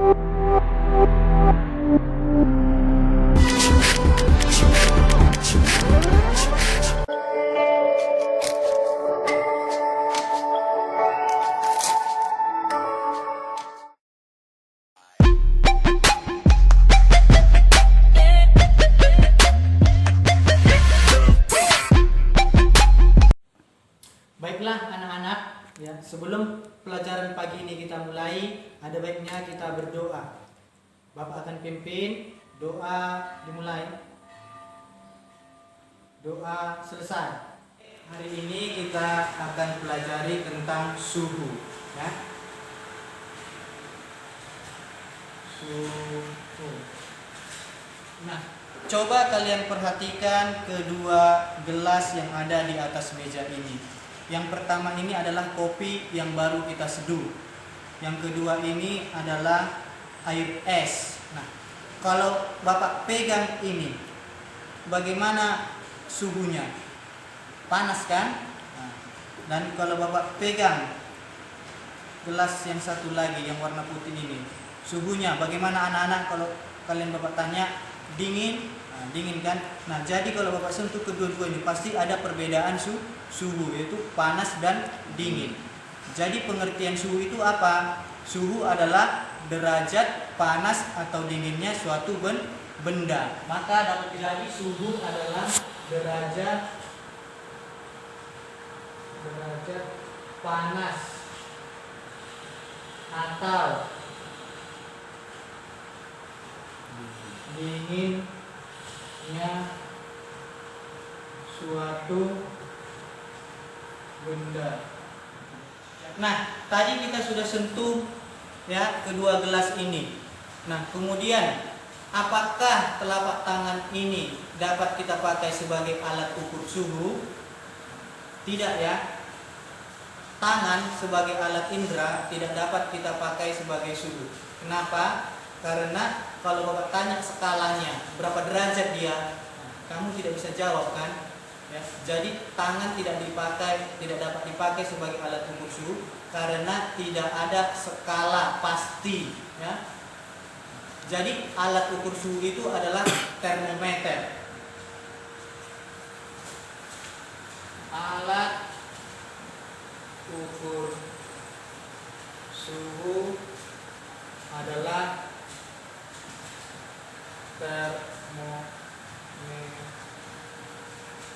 Baiklah anak-anak, ya, sebelum pelajaran pagi ini kita mulai, ada baiknya kita berdoa. Bapak akan pimpin, doa dimulai, doa selesai. Hari ini kita akan pelajari tentang suhu, ya. Suhu. Nah, coba kalian perhatikan kedua gelas yang ada di atas meja ini. Yang pertama ini adalah kopi yang baru kita seduh. Yang kedua ini adalah air es. Nah, kalau Bapak pegang ini, bagaimana suhunya? Panas kan? Nah, dan kalau Bapak pegang gelas yang satu lagi yang warna putih ini, suhunya bagaimana anak-anak? Kalau kalian Bapak tanya, dingin? Nah, dingin kan? Nah, jadi kalau Bapak sentuh kedua-dua ini pasti ada perbedaan suhu, yaitu panas dan dingin. Jadi pengertian suhu itu apa? Suhu adalah derajat panas atau dinginnya suatu benda. Maka dapat jadi suhu adalah derajat panas atau dinginnya suatu benda. Nah, tadi kita sudah sentuh ya kedua gelas ini. Nah, kemudian apakah telapak tangan ini dapat kita pakai sebagai alat ukur suhu? Tidak ya. Tangan sebagai alat indera tidak dapat kita pakai sebagai suhu. Kenapa? Karena kalau Bapak tanya skalanya berapa derajat dia, kamu tidak bisa jawab kan? Ya, jadi tangan tidak dapat dipakai sebagai alat ukur suhu karena tidak ada skala pasti. Ya. Jadi alat ukur suhu itu adalah termometer. Alat ukur suhu adalah termometer.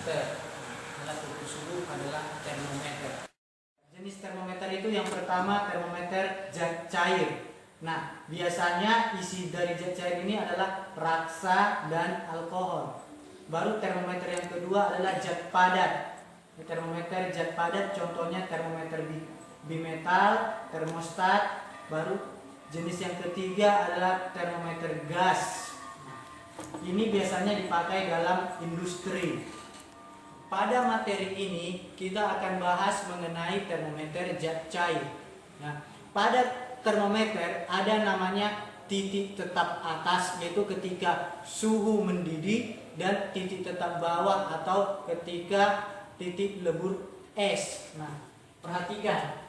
Alat ukur suhu adalah termometer. Jenis termometer itu yang pertama termometer zat cair. Nah, biasanya isi dari zat cair ini adalah raksa dan alkohol. Baru termometer yang kedua adalah zat padat. Termometer zat padat contohnya termometer bimetal, termostat. Baru jenis yang ketiga adalah termometer gas. Ini biasanya dipakai dalam industri. Pada materi ini kita akan bahas mengenai termometer zat cair. Nah, pada termometer ada namanya titik tetap atas, yaitu ketika suhu mendidih, dan titik tetap bawah atau ketika titik lebur es. Nah, perhatikan.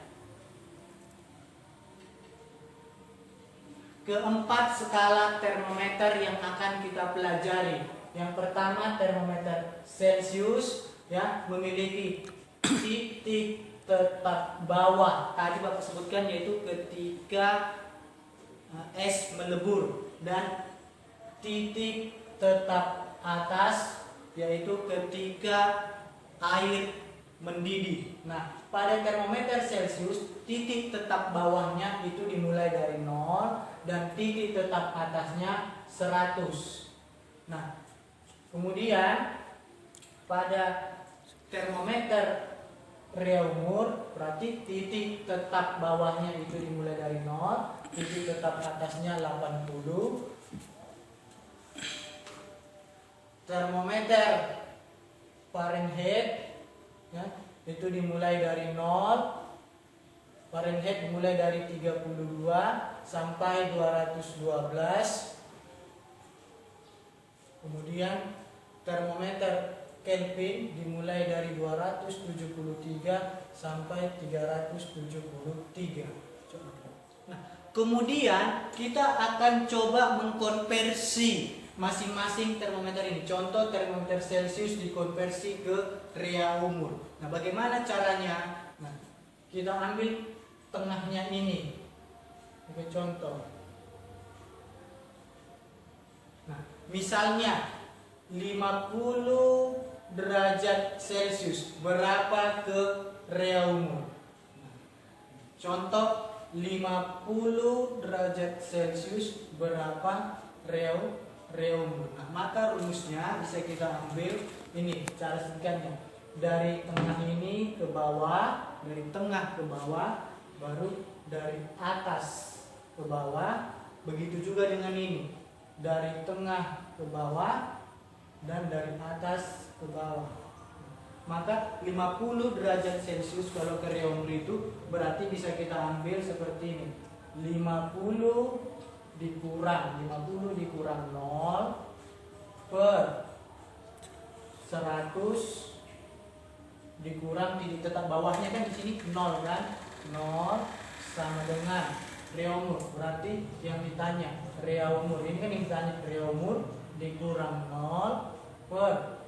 Keempat skala termometer yang akan kita pelajari. Yang pertama termometer Celcius, ya, memiliki titik tetap bawah. Tadi Bapak sebutkan yaitu ketika es melebur, dan titik tetap atas yaitu ketika air mendidih. Nah, pada termometer Celcius titik tetap bawahnya itu dimulai dari 0 dan titik tetap atasnya 100. Nah, kemudian pada termometer Reaumur berarti titik tetap bawahnya itu dimulai dari 0, titik tetap atasnya 80. Termometer Fahrenheit, ya, itu dimulai dari 0. Fahrenheit dimulai dari 32 sampai 212. Kemudian termometer Kelvin dimulai dari 273 sampai 373. Nah, Kemudian kita akan coba mengkonversi masing-masing termometer ini. Contoh termometer Celcius dikonversi ke rea umur. Nah, bagaimana caranya? Nah, kita ambil tengahnya ini. Oke, contoh. Nah, misalnya 50 derajat Celcius berapa ke rea umur? Nah, contoh 50 derajat Celcius berapa rea umur. Nah, maka rumusnya bisa kita ambil ini cara singkatnya. Dari tengah ini ke bawah, dari tengah ke bawah, baru dari atas ke bawah. Begitu juga dengan ini. Dari tengah ke bawah dan dari atas ke bawah. Maka 50 derajat Celcius kalau ke rea umur itu berarti bisa kita ambil seperti ini. 50 dikurang 0 per 100 dikurang titik tetap bawahnya kan di sini 0 kan? 0 sama dengan rea umur. Berarti yang ditanya rea umur. Ini kan yang ditanya rea umur dikurang 0 per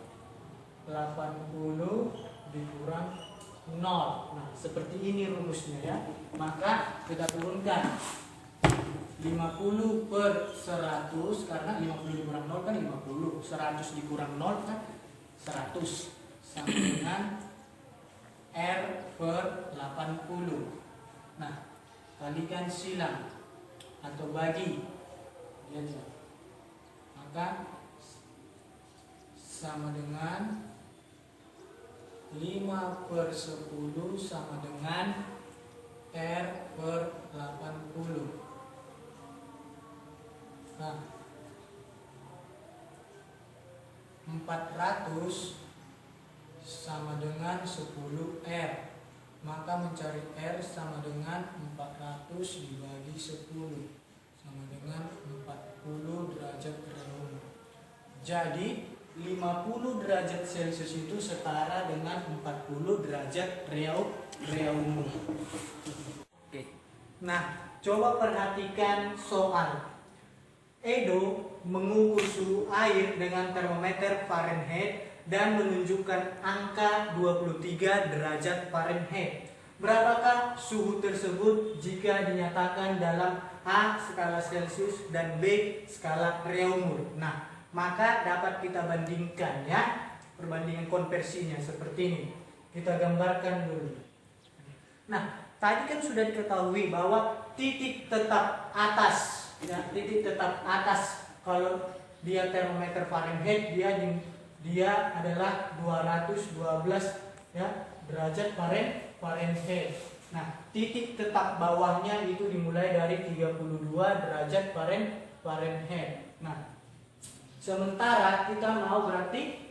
80 dikurang 0. Nah, seperti ini rumusnya ya. Maka kita turunkan 50 per 100 karena 50 dikurang 0 kan 50. 100 dikurang 0 kan 100 sama dengan R per 80. Nah, kalikan silang atau bagi. Maka sama dengan 5 per 10 sama dengan R per 80. Nah, 400 sama dengan 10 R. Maka mencari R sama dengan 400 dibagi 10 sama dengan 40 derajat rea umur. Jadi 50 derajat Celcius itu setara dengan 40 derajat rea umur. Oke. Nah, coba perhatikan soal. Edo mengukur suhu air dengan termometer Fahrenheit dan menunjukkan angka 23 derajat Fahrenheit. Berapakah suhu tersebut jika dinyatakan dalam A skala Celcius dan B skala rea umur? Nah, maka dapat kita bandingkan ya, perbandingan konversinya seperti ini. Kita gambarkan dulu. Nah, tadi kan sudah diketahui bahwa titik tetap atas, ya, titik tetap atas kalau dia termometer Fahrenheit dia adalah 212 ya derajat Fahrenheit. Nah, titik tetap bawahnya itu dimulai dari 32 derajat Fahrenheit. Nah, sementara kita mau berarti,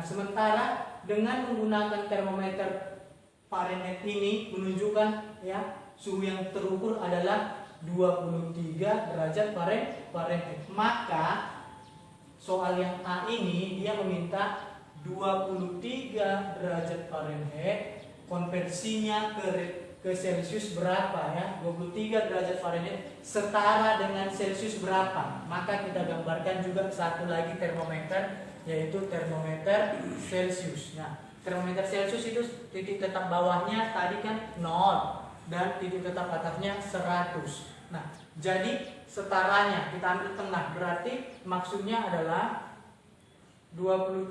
sementara dengan menggunakan termometer Fahrenheit ini menunjukkan ya suhu yang terukur adalah 23 derajat Fahrenheit. Maka soal yang A ini dia meminta 23 derajat Fahrenheit, konversinya ke Celcius berapa ya? 23 derajat Fahrenheit setara dengan Celcius berapa? Maka kita gambarkan juga satu lagi termometer, yaitu termometer Celcius. Nah, termometer Celcius itu titik tetap bawahnya tadi kan 0 dan titik tetap atasnya 100. Nah, jadi setaranya kita ambil tengah, berarti maksudnya adalah 23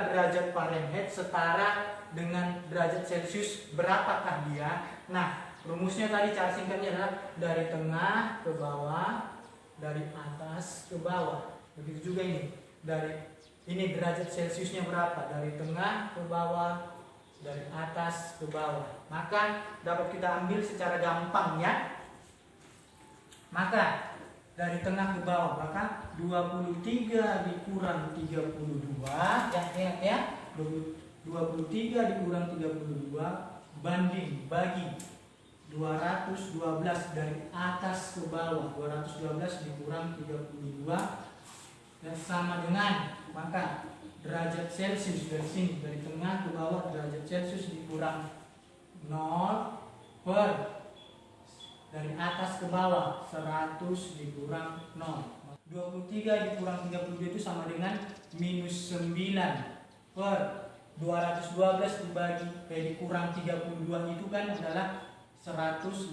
derajat Fahrenheit setara dengan derajat Celcius berapakah dia? Nah, rumusnya tadi cara singkatnya adalah dari tengah ke bawah, dari atas ke bawah. Begitu juga ini. Ini derajat Celciusnya berapa? Dari tengah ke bawah, dari atas ke bawah. Maka dapat kita ambil secara gampang ya. Maka dari tengah ke bawah, maka 23 dikurang 32 ya 23 dikurang 32 banding bagi 212 dari atas ke bawah. 212 dikurang 32 dan sama dengan, maka derajat Celcius dari sini, dari tengah ke bawah derajat Celcius dikurang 0 per dari atas ke bawah 100 dikurang 0. 23 dikurang 32 itu sama dengan minus 9 per 212 dikurang 32 itu kan adalah 180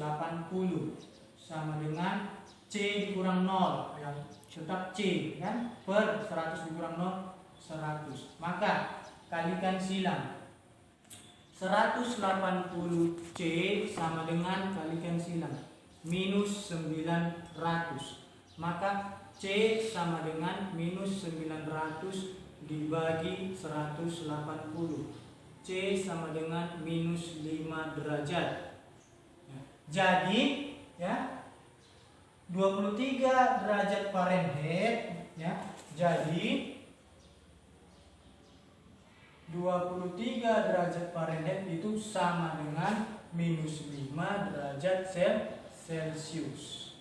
sama dengan C dikurang 0 yang tetap C kan per 100 dikurang 0 100. Maka kalikan silang 180 C sama dengan kalikan silang minus 900. Maka C sama dengan minus 900 dibagi 180. C sama dengan minus 5 derajat. Jadi ya 23 derajat Fahrenheit ya. Jadi 23 derajat Fahrenheit itu sama dengan minus 5 derajat Celcius.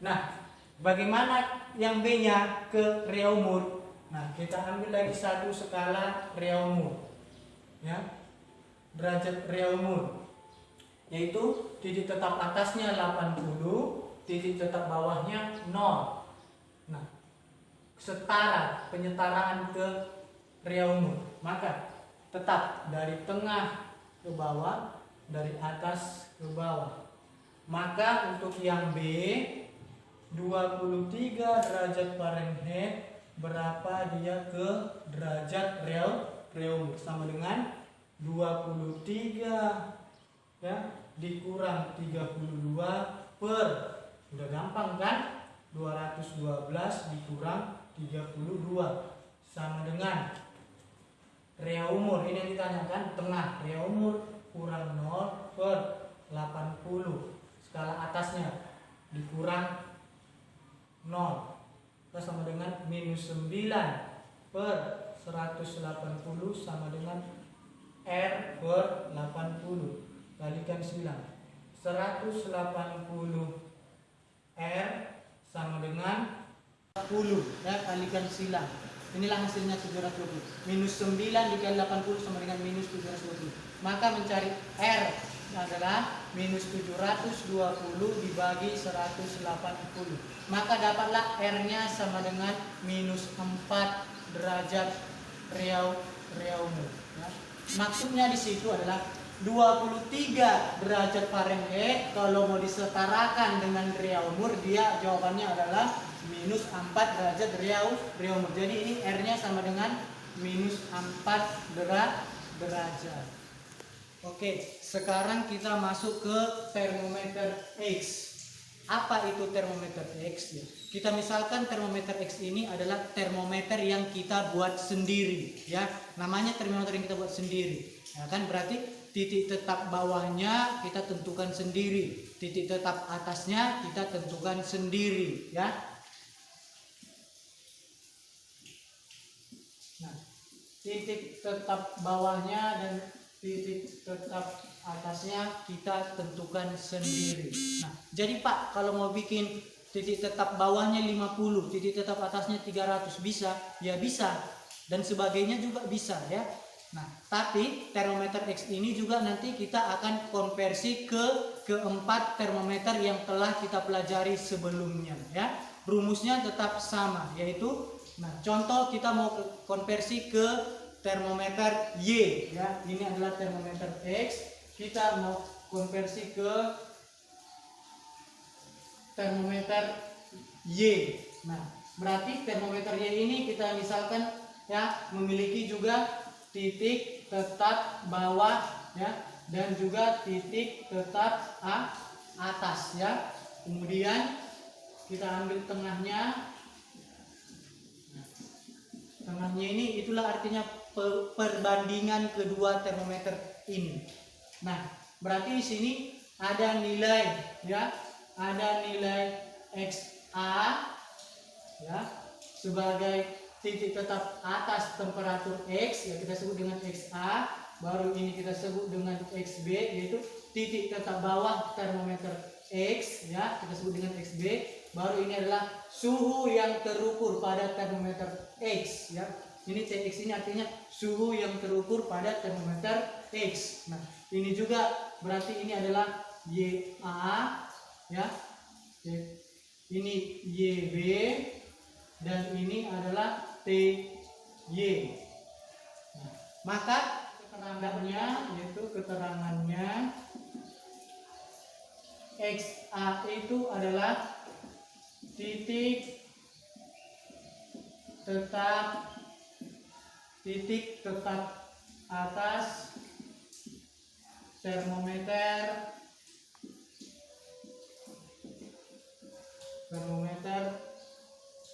Nah, bagaimana yang B-nya ke Reaumur? Nah, kita ambil lagi satu skala Reaumur. Ya. Derajat Reaumur yaitu titik tetap atasnya 80, titik tetap bawahnya 0. Nah, penyetaraan ke Reaumur. Maka tetap dari tengah ke bawah, dari atas ke bawah. Maka untuk yang B 23 derajat Fahrenheit berapa dia ke derajat Reaumur? Sama dengan 23 ya dikurang 32 per, udah gampang kan, 212 dikurang 32 sama dengan Reaumur. Ini yang ditanyakan, tengah Reaumur kurang 0 per 80 skala atasnya dikurang 0 sama dengan minus 9 per 180 sama dengan R per 80. Kalikan silang 180 R sama dengan 10 ya, kalikan silang. Inilah hasilnya 720. Minus 9 dikali 80 sama dengan minus 720. Maka mencari R adalah minus 720 dibagi 180. Maka dapatlah R-nya sama dengan minus 4 derajat Reaumur. Ya. Maksudnya di situ adalah 23 derajat Fahrenheit kalau mau disetarakan dengan Reaumur, dia jawabannya adalah minus 4 derajat Reaumur. Jadi ini R-nya sama dengan minus 4 derajat. Oke, sekarang kita masuk ke termometer X. Apa itu termometer X? Kita misalkan termometer X ini adalah termometer yang kita buat sendiri, ya. Namanya termometer yang kita buat sendiri. Ya kan, berarti titik tetap bawahnya kita tentukan sendiri, titik tetap atasnya kita tentukan sendiri, ya. Nah, titik tetap bawahnya dan titik tetap atasnya kita tentukan sendiri. Nah, jadi Pak, kalau mau bikin titik tetap bawahnya 50, titik tetap atasnya 300 bisa? Ya bisa. Dan sebagainya juga bisa, ya. Nah, tapi termometer X ini juga nanti kita akan konversi ke keempat termometer yang telah kita pelajari sebelumnya, ya. Rumusnya tetap sama, yaitu contoh kita mau konversi ke termometer Y, ya. Ini adalah termometer X. Kita mau konversi ke termometer Y. Nah, berarti termometer Y ini kita misalkan ya memiliki juga titik tetap bawah, ya, dan juga titik tetap atas, ya. Kemudian kita ambil tengahnya. Tengahnya ini itulah artinya perbandingan kedua termometer ini. Nah, berarti di sini ada nilai, ya, ada nilai XA, ya, sebagai titik tetap atas temperatur X, ya, kita sebut dengan XA. Baru ini kita sebut dengan XB, yaitu titik tetap bawah termometer X, ya, kita sebut dengan XB. Baru ini adalah suhu yang terukur pada termometer X, ya. Ini TX ini artinya suhu yang terukur pada termometer X. Nah, ini juga berarti ini adalah YA, ya. Ini YB dan ini adalah TY. Nah, maka keterangannya yaitu keterangannya XA itu adalah titik tetap atas termometer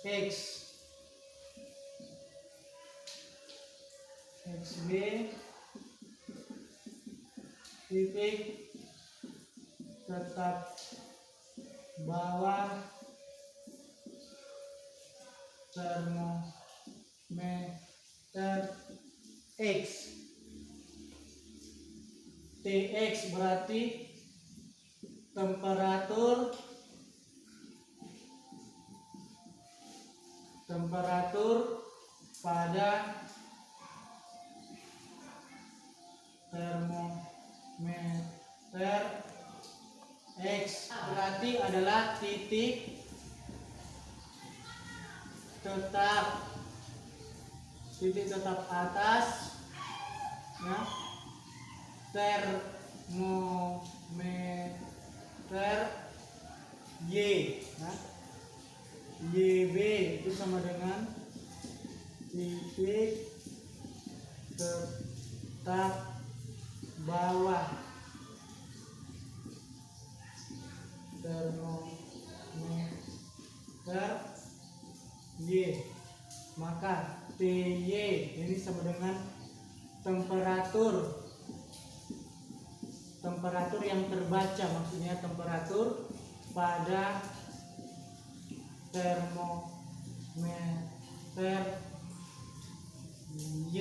X. XB titik tetap bawah termometer X. TX berarti temperatur pada termometer X berarti adalah titik tetap atas ya, termometer Y ya. YB itu sama dengan titik tetap bawah termometer Y. Maka TY ini sama dengan temperatur yang terbaca, maksudnya temperatur pada termometer Y.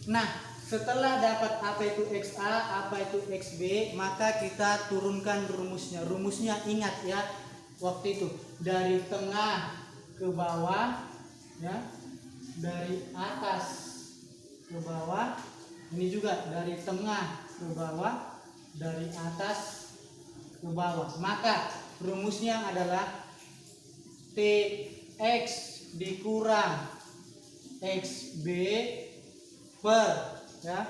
Nah, setelah dapat apa itu XA, apa itu XB, maka kita turunkan rumusnya. Rumusnya ingat ya, waktu itu dari tengah ke bawah ya, dari atas ke bawah. Ini juga dari tengah ke bawah, dari atas ke bawah. Maka rumusnya adalah TX dikurang XB per ya,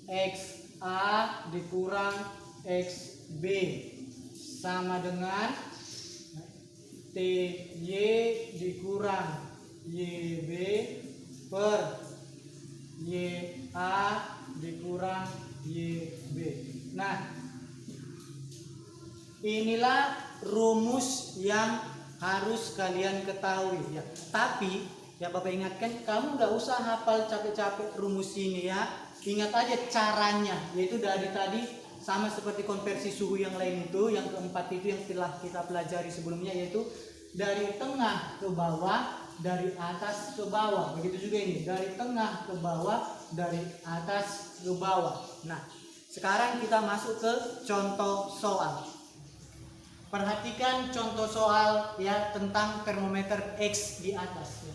XA dikurang XB sama dengan TY dikurang YB per YA dikurang YB. Nah, inilah rumus yang harus kalian ketahui ya. Tapi ya Bapak ingatkan, kamu nggak usah hafal capek-capek rumus ini ya. Ingat aja caranya, yaitu dari tadi sama seperti konversi suhu yang lain itu. Yang keempat itu yang telah kita pelajari sebelumnya, yaitu dari tengah ke bawah, dari atas ke bawah. Begitu juga ini, dari tengah ke bawah, dari atas ke bawah. Nah, sekarang kita masuk ke contoh soal. Perhatikan contoh soal ya tentang termometer X di atas ya.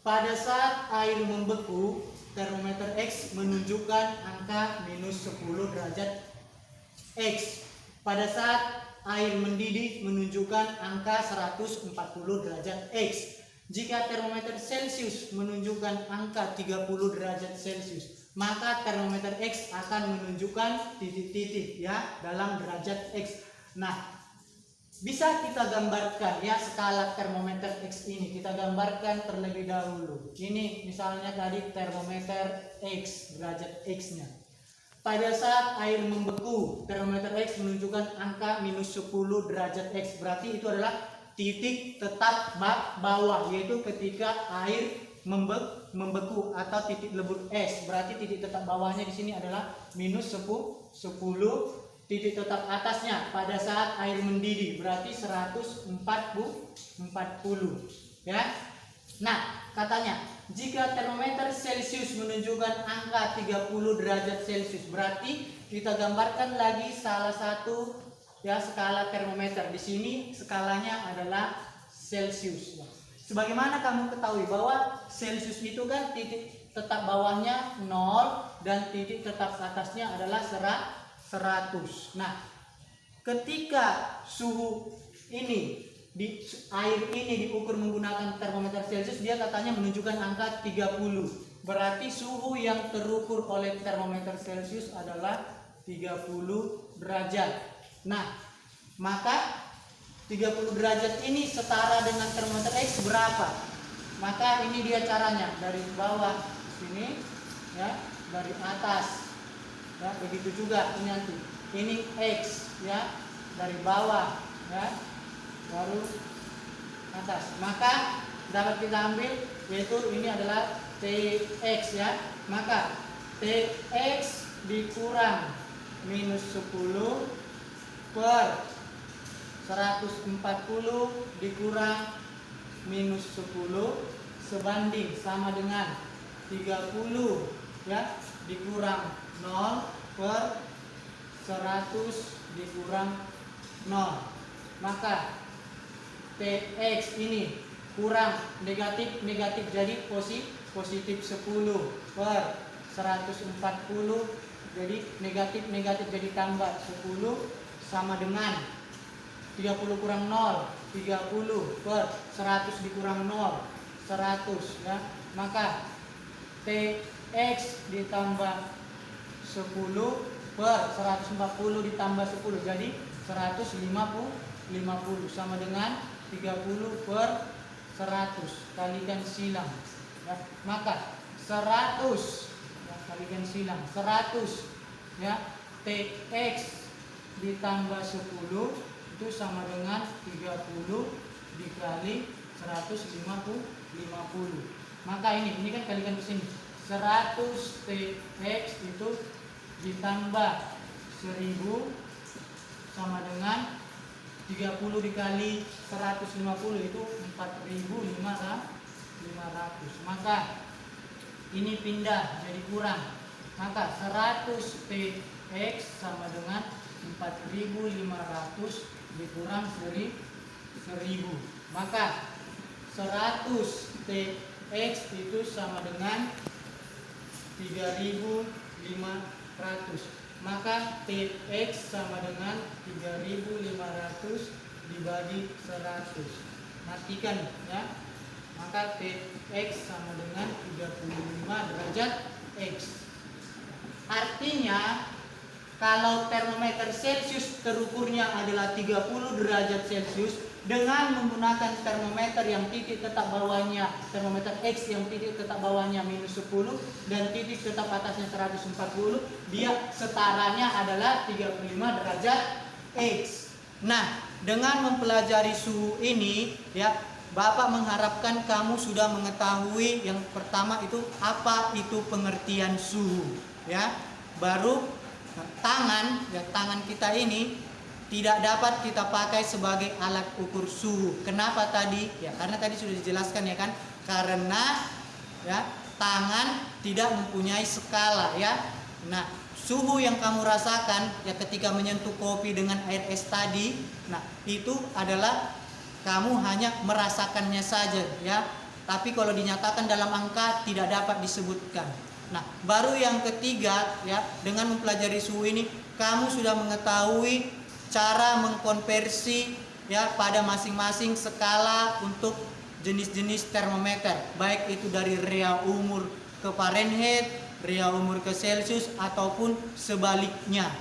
Pada saat air membeku, termometer X menunjukkan angka minus 10 derajat X. Pada saat air mendidih menunjukkan angka 140 derajat X. Jika termometer Celcius menunjukkan angka 30 derajat Celcius, maka termometer X akan menunjukkan titik-titik ya dalam derajat X. Nah, bisa kita gambarkan ya skala termometer X ini. Kita gambarkan terlebih dahulu. Ini misalnya tadi termometer X, derajat X-nya. Pada saat air membeku, termometer X menunjukkan angka minus 10 derajat X. Berarti itu adalah titik tetap bawah, yaitu ketika air membeku atau titik lebur es. Berarti titik tetap bawahnya di sini adalah minus 10. Titik tetap atasnya pada saat air mendidih berarti 140 ya. Nah, katanya jika termometer Celcius menunjukkan angka 30 derajat Celcius, berarti kita gambarkan lagi salah satu ya skala termometer. Di sini skalanya adalah Celcius. Sebagaimana kamu ketahui bahwa Celcius itu kan titik tetap bawahnya 0 dan titik tetap atasnya adalah 100. 100. Nah, ketika suhu ini di air ini diukur menggunakan termometer Celcius, dia katanya menunjukkan angka 30. Berarti suhu yang terukur oleh termometer Celcius adalah 30 derajat. Nah, maka 30 derajat ini setara dengan termometer X berapa? Maka ini dia caranya, dari bawah sini ya, dari atas ya, begitu juga ini nanti. Ini X ya, dari bawah ya, baru atas. Maka dapat kita ambil yaitu ini adalah Tx ya. Maka Tx dikurang minus 10 per 140 dikurang minus 10 sebanding sama dengan 30 ya, dikurang 0 per 100 dikurang 0. Maka Tx ini kurang negatif jadi positif 10 per 140 jadi negatif jadi tambah 10 sama dengan 30 kurang 0, 30 per 100 dikurang 0, 100 ya. Maka Tx ditambah 10 per 140 ditambah 10 jadi 150 sama dengan 30 per 100 kalikan silang ya. Maka 100 ya, kalikan silang 100 ya, Tx ditambah 10 itu sama dengan 30 dikali 150. Maka ini kan kalikan ke sini. 100 Tx itu ditambah 1000 sama dengan 30 dikali 150 itu 4.500. Maka ini pindah jadi kurang. Maka 100 Tx sama dengan 4.500 dikurang 1000. Maka 100 Tx itu sama dengan 3.500. Maka Tx sama dengan 3.500 dibagi 100. Matikan ya. Maka Tx sama dengan 35 derajat X. Artinya kalau termometer Celcius terukurnya adalah 30 derajat Celcius dengan menggunakan termometer yang titik tetap bawahnya termometer X yang titik tetap bawahnya minus 10 dan titik tetap atasnya 140, dia setaranya adalah 35 derajat X. Nah, dengan mempelajari suhu ini ya, Bapak mengharapkan kamu sudah mengetahui yang pertama itu apa itu pengertian suhu ya. Baru tangan kita ini tidak dapat kita pakai sebagai alat ukur suhu. Kenapa tadi? Ya, karena tadi sudah dijelaskan ya kan. Karena ya, tangan tidak mempunyai skala ya. Nah, suhu yang kamu rasakan ya ketika menyentuh kopi dengan air es tadi, nah itu adalah kamu hanya merasakannya saja ya. Tapi kalau dinyatakan dalam angka tidak dapat disebutkan. Nah, baru yang ketiga ya, dengan mempelajari suhu ini kamu sudah mengetahui cara mengkonversi ya pada masing-masing skala untuk jenis-jenis termometer, baik itu dari rea umur ke Fahrenheit, rea umur ke Celcius ataupun sebaliknya.